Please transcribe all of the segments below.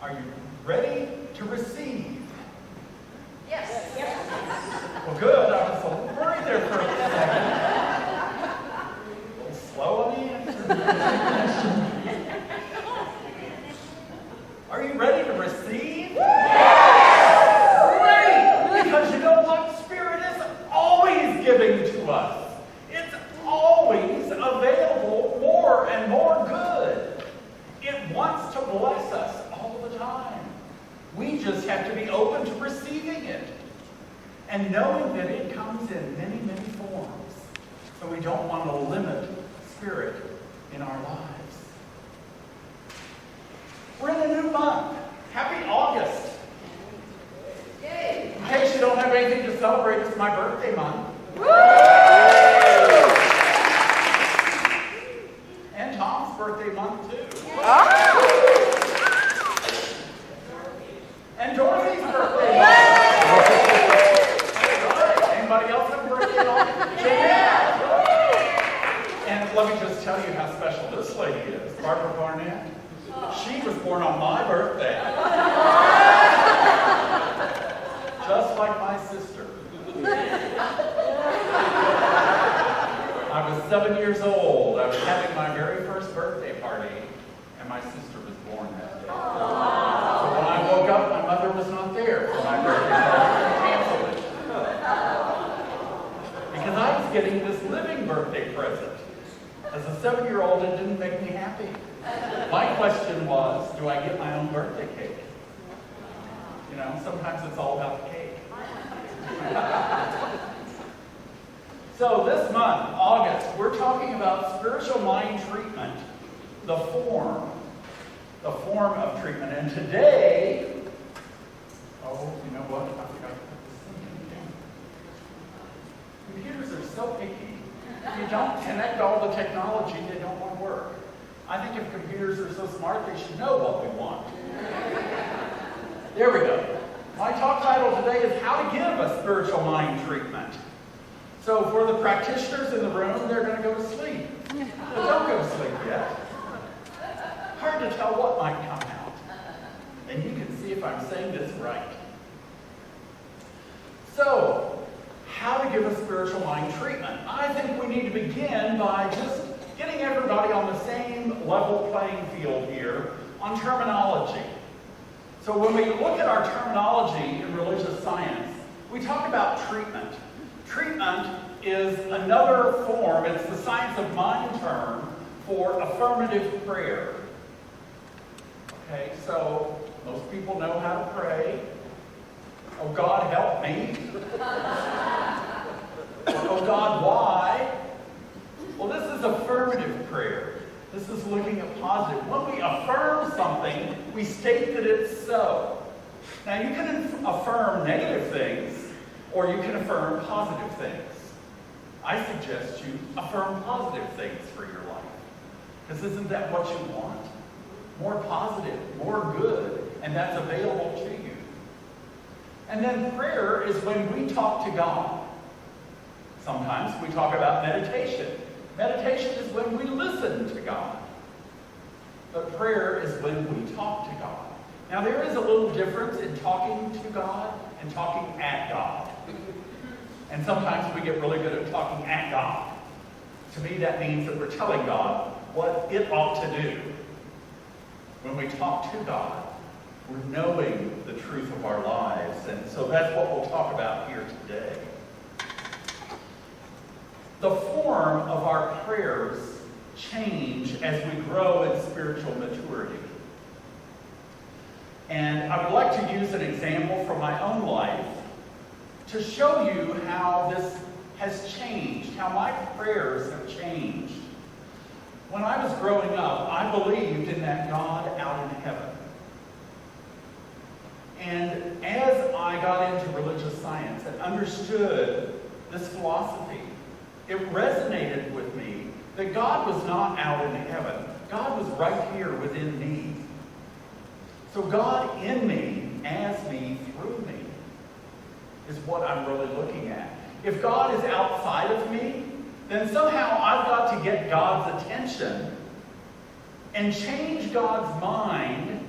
Are you ready to receive? Yes. Well, good. I was a little worried there for a second. A little slow on the answer. Are you ready to receive? Great! Because you know what? Spirit is always giving to us. It's always available more and more good. It wants to bless us all the time. We just have to be open to receiving it and knowing that it comes in many, many forms. So we don't want to limit Spirit in our lives. We're in a new month. Happy August. Yay. In case you don't have anything to celebrate, it's my birthday month. Woo! And Tom's birthday month, too. And Dorothy's birthday month. Anybody else have a birthday month? Yeah. And let me just tell you how special this lady is. Barbara Barnett. She was born on my birthday. Just like my sister. I was 7 years old. I was having my very first birthday party, and my sister was born that day. So when I woke up, my mother was not there for my birthday party. She canceled it. Because I was getting this living birthday present. As a 7-year-old, it didn't make me happy. My question was, do I get my own birthday cake? You know, sometimes it's all about the cake. So this month, August, we're talking about spiritual mind treatment, the form of treatment. And today, oh, you know what? I forgot to put this thing in. Computers are so picky. If you don't connect all the technology, they don't want to work. I think if computers are so smart, they should know what we want. There we go. My talk title today is How to Give a Spiritual Mind Treatment. So for the practitioners in the room, they're going to go to sleep. But don't go to sleep yet. Hard to tell what might come out. And you can see if I'm saying this right. So, how to give a spiritual mind treatment? I think we need to begin by just getting everybody on the same level playing field here on terminology. So when we look at our terminology in religious science, we talk about treatment. Treatment is another form, it's the science of mind term for affirmative prayer. Okay, so most people know how to pray. Oh God, help me. Oh God, why? Well, this is affirmative prayer. This is looking at positive. When we affirm something, we state that it's so. Now, you can affirm negative things, or you can affirm positive things. I suggest you affirm positive things for your life. Because isn't that what you want? More positive, more good, and that's available to you. And then prayer is when we talk to God. Sometimes we talk about meditation. Meditation is when we listen to God. But prayer is when we talk to God. Now there is a little difference in talking to God and talking at God. And sometimes we get really good at talking at God. To me, that means that we're telling God what it ought to do. When we talk to God, we're knowing the truth of our lives. And so that's what we'll talk about here today. The form of our prayers change as we grow in spiritual maturity. And I would like to use an example from my own life to show you how this has changed, how my prayers have changed. When I was growing up, I believed in that God out in heaven. And as I got into religious science and understood this philosophy, it resonated with me that God was not out in heaven. God was right here within me. So God in me, as me, through me, is what I'm really looking at. If God is outside of me, then somehow I've got to get God's attention and change God's mind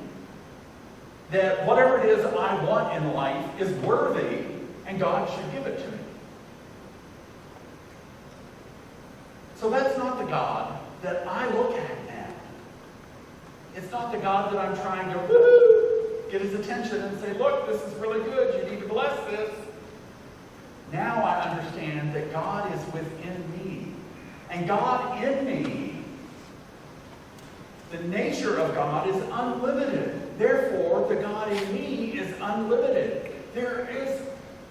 that whatever it is I want in life is worthy and God should give it to me. So that's not the God that I look at now. It's not the God that I'm trying to get his attention and say, look, this is really good. You need to bless this. Now I understand that God is within me. And God in me, the nature of God is unlimited. Therefore, the God in me is unlimited. There is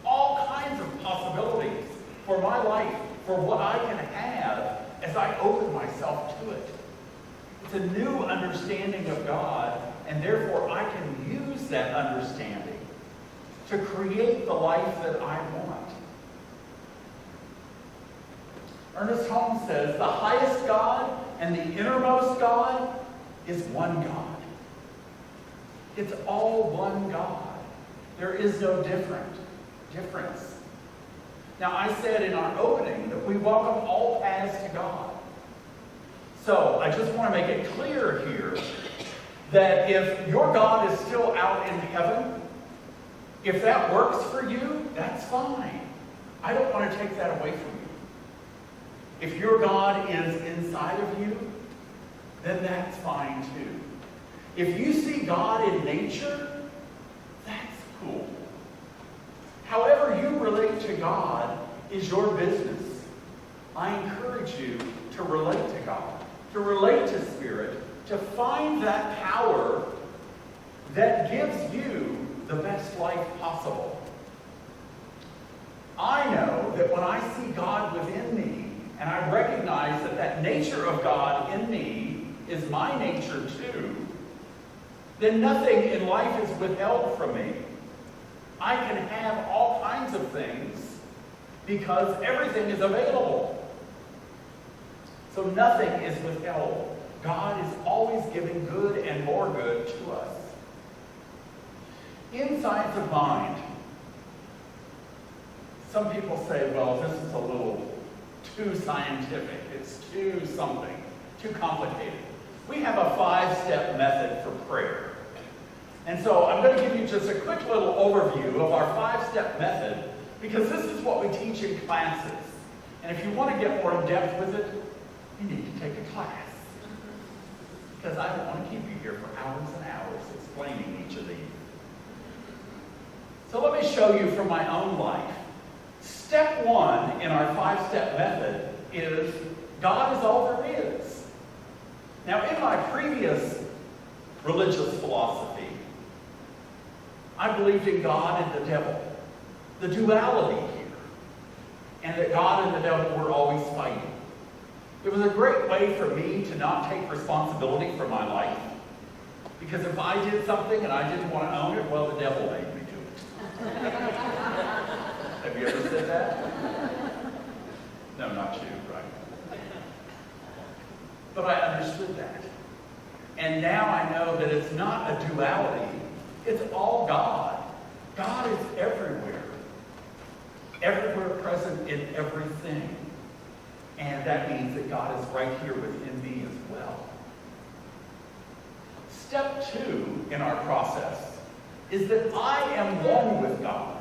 all kinds of possibilities for my life, for what I can have as I open myself to it. It's a new understanding of God, and therefore I can use that understanding to create the life that I want. Ernest Holmes says, the highest God and the innermost God is one God. It's all one God. There is no difference. Now, I said in our opening that we welcome all paths to God. So, I just want to make it clear here that if your God is still out in heaven, if that works for you, that's fine. I don't want to take that away from you. If your God is inside of you, then that's fine too. If you see God in nature, that's cool. However you relate to God is your business. I encourage you to relate to God, to relate to Spirit, to find that power that gives you the best life possible. I know that when I see God within me, and I recognize that that nature of God in me is my nature too, then nothing in life is withheld from me. I can have all kinds of things because everything is available. So nothing is withheld. God is always giving good and more good to us. In science of mind, some people say, well, this is a little too scientific. It's too something, too complicated. We have a 5-step method for prayer. And so I'm going to give you just a quick little overview of our 5-step method because this is what we teach in classes. And if you want to get more in depth with it, you need to take a class. Because I don't want to keep you here for hours and hours explaining each of these. So let me show you from my own life. Step 1 in our 5-step method is God is all there is. Now, in my previous religious philosophy, I believed in God and the devil, the duality here, and that God and the devil were always fighting. It was a great way for me to not take responsibility for my life, because if I did something and I didn't want to own it, well, the devil made me do it. Have you ever said that? No, not you, right? But I understood that. And now I know that it's not a duality. It's all God. God is everywhere. Everywhere present in everything. And that means that God is right here within me as well. Step 2 in our process is that I am one with God.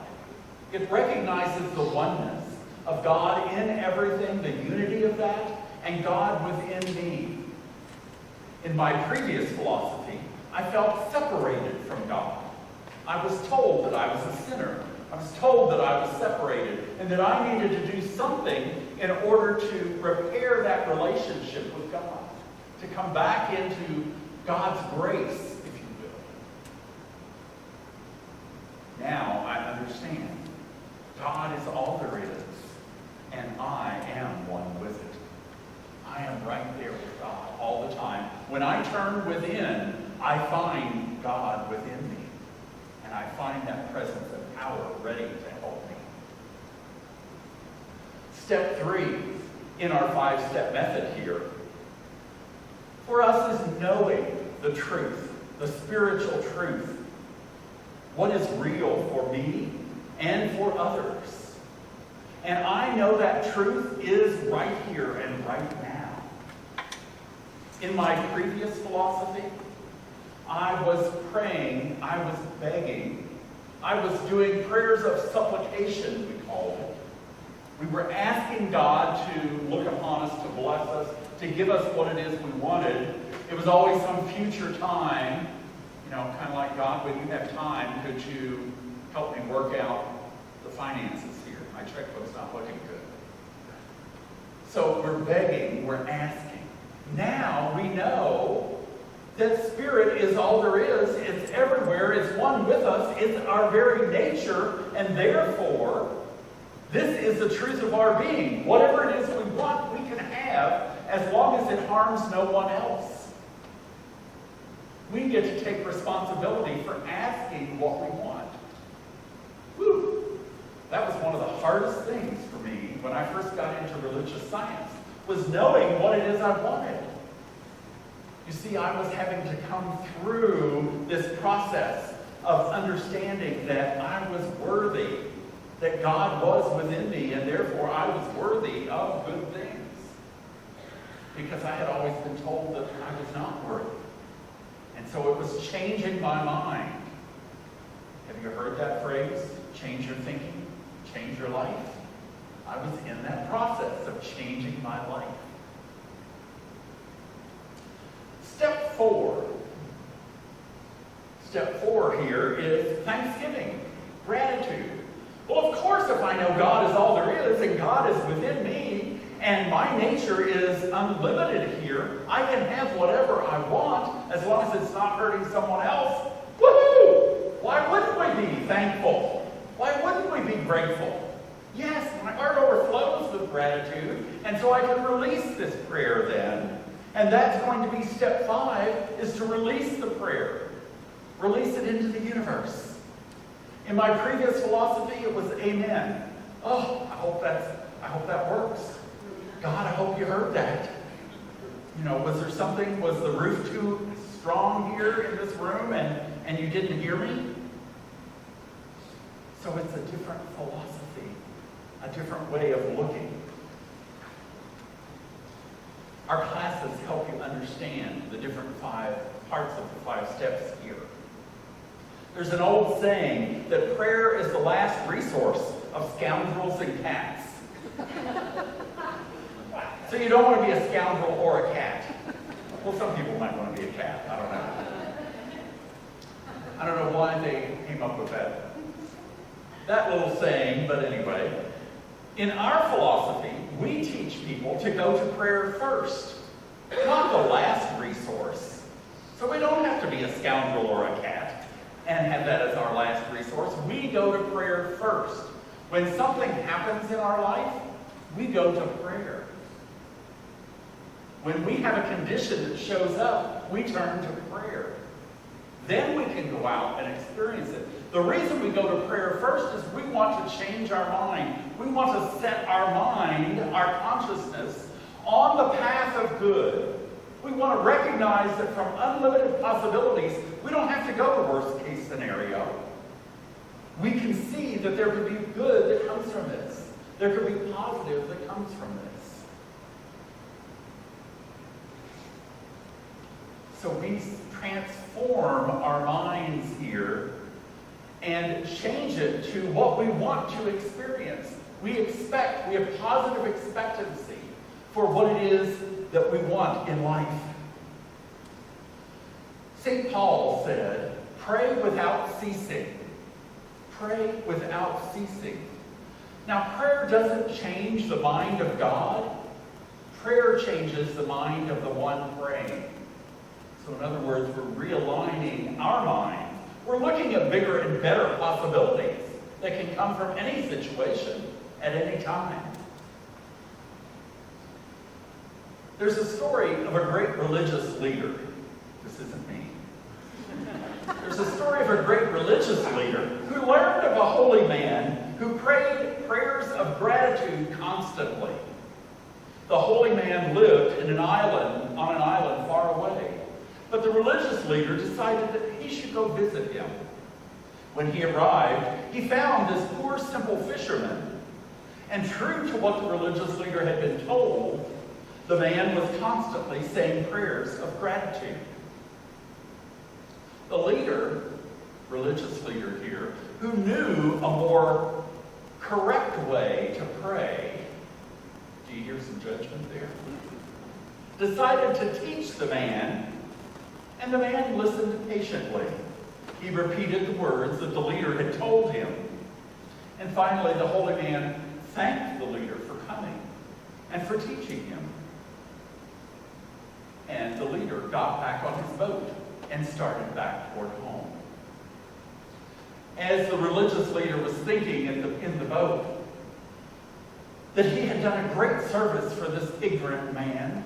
It recognizes the oneness of God in everything, the unity of that, and God within me. In my previous philosophy, I felt separated from God. I was told that I was a sinner. I was told that I was separated and that I needed to do something in order to repair that relationship with God, to come back into God's grace, if you will. Now I understand. God is all there is, and I am one with it. I am right there with God all the time. When I turn within, I find God within me. And I find that presence of power ready to help me. Step 3 in our 5-step method here, for us, is knowing the truth, the spiritual truth. What is real for me and for others. And I know that truth is right here and right now. In my previous philosophy, I was praying, I was begging, I was doing prayers of supplication, we called it. We were asking God to look upon us, to bless us, to give us what it is we wanted. It was always some future time, kind of like, God, when you have time, could you help me work out the finances here? My checkbook's not looking good. So we're begging, we're asking. Now we know that Spirit is all there is. It's everywhere. It's one with us. It's our very nature. And therefore, this is the truth of our being. Whatever it is we want, we can have as long as it harms no one else. We get to take responsibility for asking what we want. Whew. That was one of the hardest things for me when I first got into religious science, was knowing what it is I wanted. You see, I was having to come through this process of understanding that I was worthy, that God was within me, and therefore I was worthy of good things. Because I had always been told that I was not worthy. And so it was changing my mind. Have you heard that phrase? Change your thinking, change your life. I was in that process of changing my life. Step 4. Step 4 here is thanksgiving, gratitude. Well, of course, if I know God is all there is and God is within me and my nature is unlimited here, I can have whatever I want as long as it's not hurting someone else. Woohoo! Why wouldn't we be thankful? Why wouldn't we be grateful? Yes, my heart overflows with gratitude, and so I can release this prayer then. And that's going to be step 5, is to release the prayer. Release it into the universe. In my previous philosophy, it was amen. Oh, I hope that works. God, I hope you heard that. Was there something, was the roof too strong here in this room and you didn't hear me? So it's a different philosophy, a different way of looking. Our classes help you understand the different 5 parts of the 5 steps here. There's an old saying that prayer is the last resource of scoundrels and cats. So you don't want to be a scoundrel or a cat. Well, some people might want to be a cat. I don't know. I don't know why they came up with that little saying, but anyway. In our philosophy, we teach people to go to prayer first, not the last resource. So we don't have to be a scoundrel or a cat and have that as our last resource. We go to prayer first. When something happens in our life, we go to prayer. When we have a condition that shows up, we turn to prayer. Then we can go out and experience it. The reason we go to prayer first is we want to change our mind. We want to set our mind, our consciousness, on the path of good. We want to recognize that from unlimited possibilities, we don't have to go to worst case scenario. We can see that there could be good that comes from this. There could be positive that comes from this. So we transform our minds here and change it to what we want to experience. We have positive expectancy for what it is that we want in life. St. Paul said, pray without ceasing. Pray without ceasing. Now, prayer doesn't change the mind of God. Prayer changes the mind of the one praying. So in other words, we're realigning our minds. We're looking at bigger and better possibilities that can come from any situation at any time. There's a story of a great religious leader. This isn't me. There's a story of a great religious leader who learned of a holy man who prayed prayers of gratitude constantly. The holy man lived on an island far away. But the religious leader decided that he should go visit him. When he arrived, he found this poor, simple fisherman. And true to what the religious leader had been told, the man was constantly saying prayers of gratitude. The leader, religious leader here, who knew a more correct way to pray, do you hear some judgment there? Decided to teach the man, and the man listened patiently. He repeated the words that the leader had told him. And finally, the holy man thanked the leader for coming and for teaching him. And the leader got back on his boat and started back toward home. As the religious leader was thinking in the boat that he had done a great service for this ignorant man,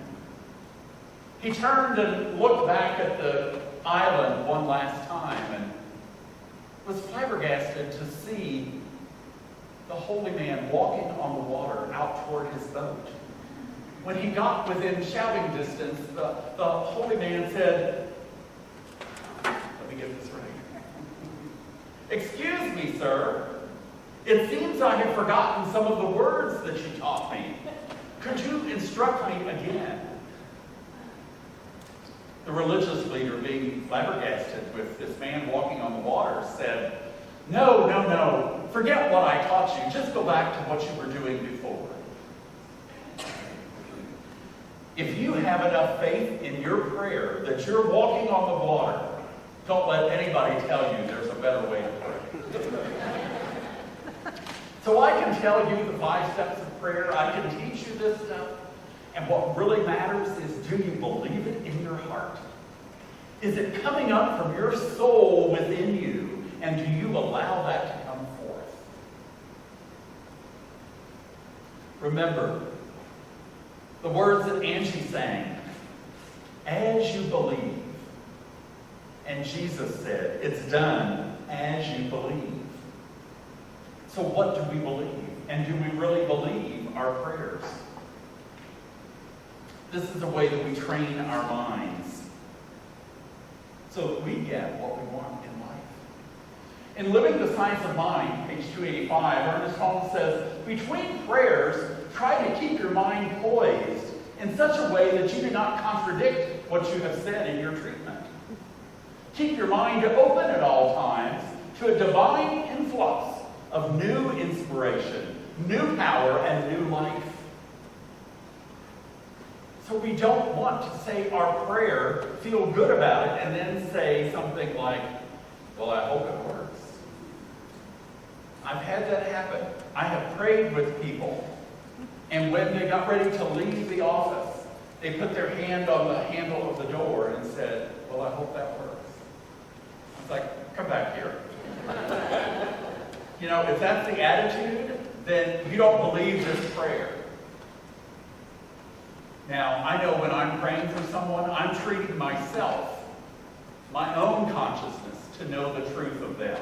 he turned and looked back at the island one last time and was flabbergasted to see the holy man walking on the water out toward his boat. When he got within shouting distance, the holy man said, let me get this right. Excuse me, sir. It seems I have forgotten some of the words that you taught me. Could you instruct me again? The religious leader, being flabbergasted with this man walking on the water, said, No. Forget what I taught you. Just go back to what you were doing before. If you have enough faith in your prayer that you're walking on the water, don't let anybody tell you there's a better way to pray. So I can tell you the 5 steps of prayer. I can teach you this stuff. And what really matters is, do you believe it in your heart? Is it coming up from your soul within you? And do you allow that to come forth? Remember the words that Angie sang, as you believe. And Jesus said, it's done as you believe. So what do we believe? And do we really believe our prayers? This is a way that we train our minds so that we get what we want in life. In Living the Science of Mind, page 285, Ernest Holmes says, between prayers, try to keep your mind poised in such a way that you do not contradict what you have said in your treatment. Keep your mind open at all times to a divine influx of new inspiration, new power, and new life. So we don't want to say our prayer, feel good about it, and then say something like, well, I hope it works. I've had that happen. I have prayed with people, and when they got ready to leave the office, they put their hand on the handle of the door and said, well, I hope that works. I was like, come back here. You know, if that's the attitude, then you don't believe this prayer. Now, I know when I'm praying for someone, I'm treating myself, my own consciousness, to know the truth of them.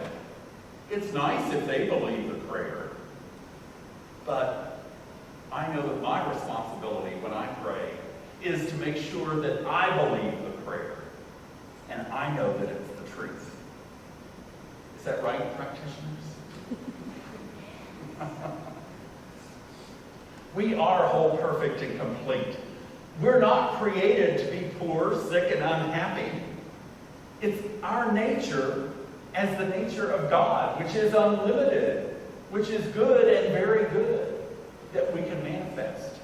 It's nice if they believe the prayer, but I know that my responsibility when I pray is to make sure that I believe the prayer, and I know that it's the truth. Is that right, practitioners? We are whole, perfect, and complete. We're not created to be poor, sick, and unhappy. It's our nature as the nature of God, which is unlimited, which is good and very good, that we can manifest.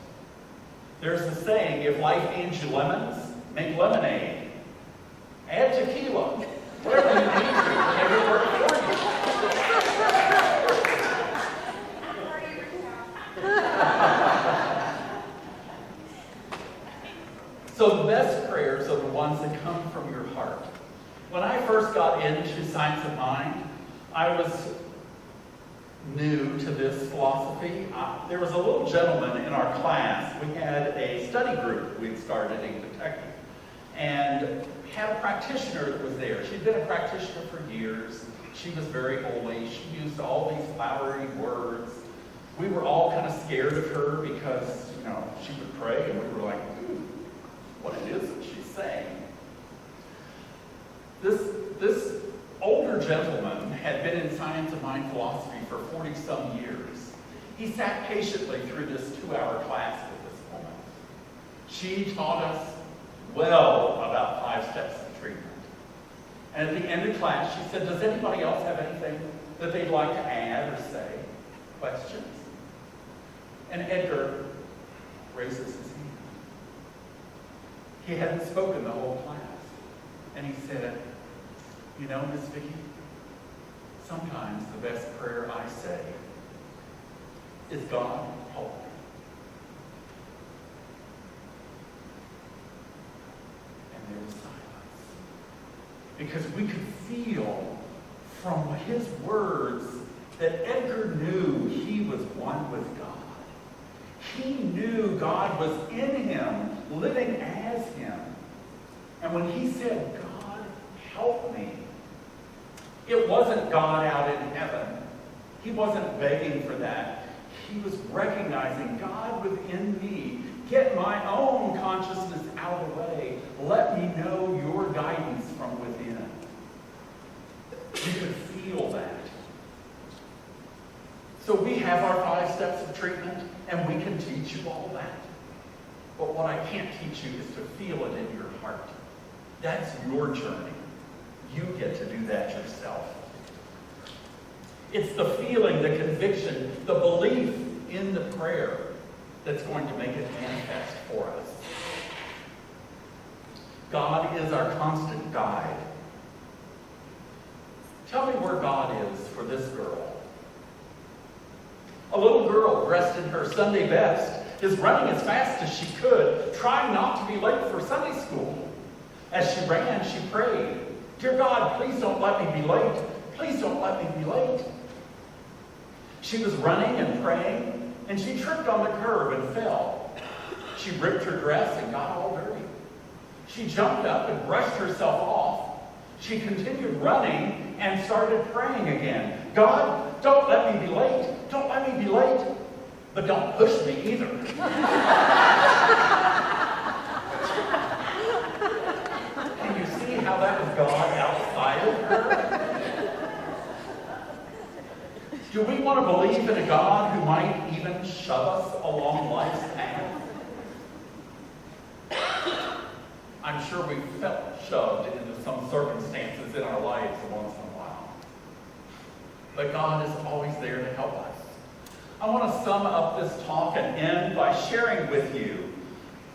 There's a saying, if life hands you lemons, make lemonade. Add tequila. Whatever you need to make it work for you. So the best prayers are the ones that come from your heart. When I first got into Science of Mind, I was new to this philosophy. There was a little gentleman in our class. We had a study group we'd started in Kentucky, and had a practitioner that was there. She'd been a practitioner for years. She was very holy. She used all these flowery words. We were all kind of scared of her because, you know, she would pray, and we were like, what it is that she's saying. This older gentleman had been in Science of Mind philosophy for 40-some years. He sat patiently through this 2-hour class with this woman. She taught us well about 5 steps of treatment. And at the end of class, she said, does anybody else have anything that they'd like to add or say? Questions? And Edgar raises his hand. He hadn't spoken the whole class. And he said, you know, Miss Vicki, sometimes the best prayer I say is, God, help me. And there was silence. Because we could feel from his words that Edgar knew he was one with God. He knew God was in him, living as him. And when he said, God, help me, it wasn't God out in heaven. He wasn't begging for that. He was recognizing God within me. Get my own consciousness out of the way. Let me know your guidance from within. You could feel that. So we have our 5 steps of treatment, and we can teach you all that. But what I can't teach you is to feel it in your heart. That's your journey. You get to do that yourself. It's the feeling, the conviction, the belief in the prayer that's going to make it manifest for us. God is our constant guide. Tell me where God is for this girl. A little girl dressed in her Sunday best is running as fast as she could, trying not to be late for Sunday school. As she ran, she prayed, Dear God, please don't let me be late. Please don't let me be late. She was running and praying, and she tripped on the curb and fell. She ripped her dress and got all dirty. She jumped up and brushed herself off. She continued running and started praying again. God, don't let me be late. Don't let me be late. But don't push me either. Can you see how that was God outside of her? Do we want to believe in a God who might even shove us along life's path? I'm sure we've felt shoved into some circumstances in our lives once in a while. But God is always there to help us. I want to sum up this talk and end by sharing with you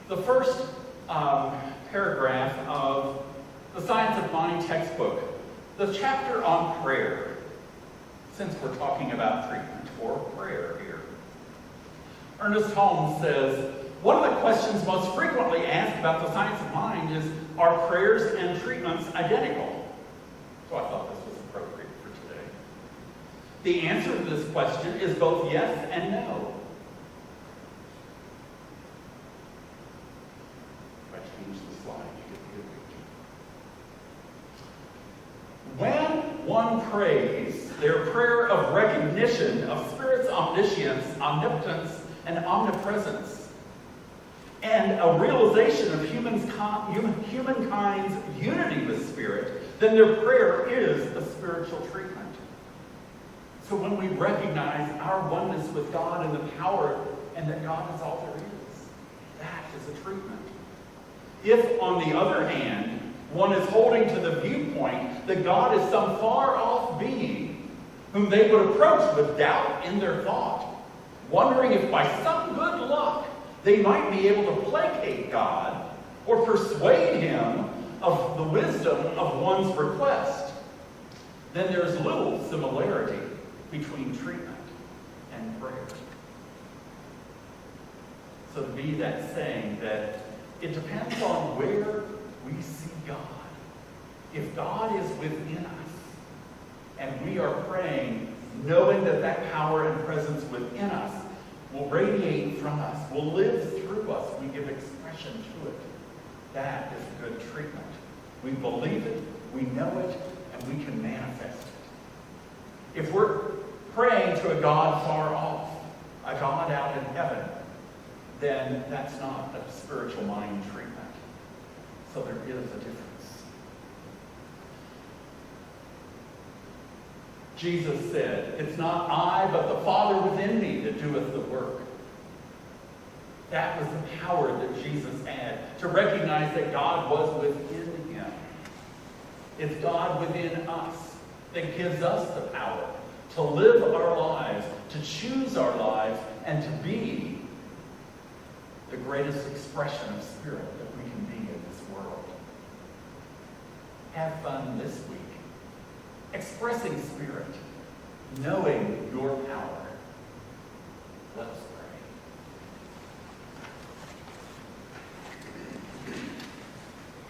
the first paragraph of the Science of Mind textbook, the chapter on prayer, since we're talking about treatment or prayer here. Ernest Holmes says, one of the questions most frequently asked about the science of mind is, are prayers and treatments identical? So I thought this was appropriate for today. The answer to this question is both yes and no. If I change the slide, you get the good picture. When one prays their prayer of recognition of Spirit's omniscience, omnipotence, and omnipresence, and a realization of humankind's unity with Spirit, then their prayer is a spiritual treatment. So when we recognize our oneness with God and the power and that God is all there is, that is a treatment. If, on the other hand, one is holding to the viewpoint that God is some far-off being whom they would approach with doubt in their thought, wondering if by some good luck they might be able to placate God or persuade him of the wisdom of one's request, then there's little similarity between treatment and prayer. So to be that saying that it depends on where we see God. If God is within us and we are praying, knowing that that power and presence within us will radiate from us, will live through us, we give expression to it, that is good treatment. We believe it, we know it, and we can manifest it. If we're praying to a God far off, a God out in heaven, then that's not a spiritual mind treatment. So there is a difference. Jesus said, it's not I, but the Father within me that doeth the work. That was the power that Jesus had, to recognize that God was within him. It's God within us that gives us the power to live our lives, to choose our lives, and to be the greatest expression of Spirit that we can be in this world. Have fun this week, expressing Spirit, knowing your power. Let us pray.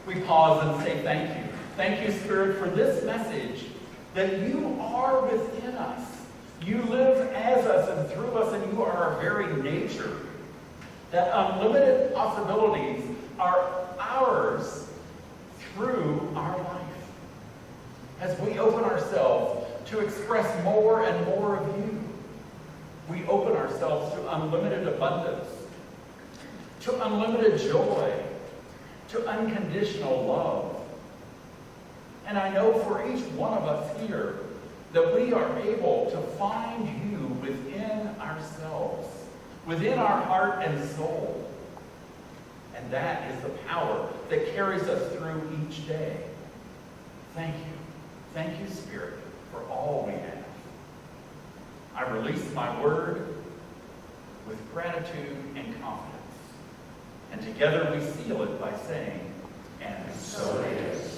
We pause and say thank you. Thank you, Spirit, for this message that you are within us. You live as us and through us, and you are our very nature. That unlimited possibilities are ours through our life. As we open ourselves to express more and more of you, we open ourselves to unlimited abundance, to unlimited joy, to unconditional love. And I know for each one of us here that we are able to find you within ourselves, within our heart and soul. And that is the power that carries us through each day. Thank you. Thank you, Spirit, for all we have. I release my word with gratitude and confidence. And together we seal it by saying, and so it is.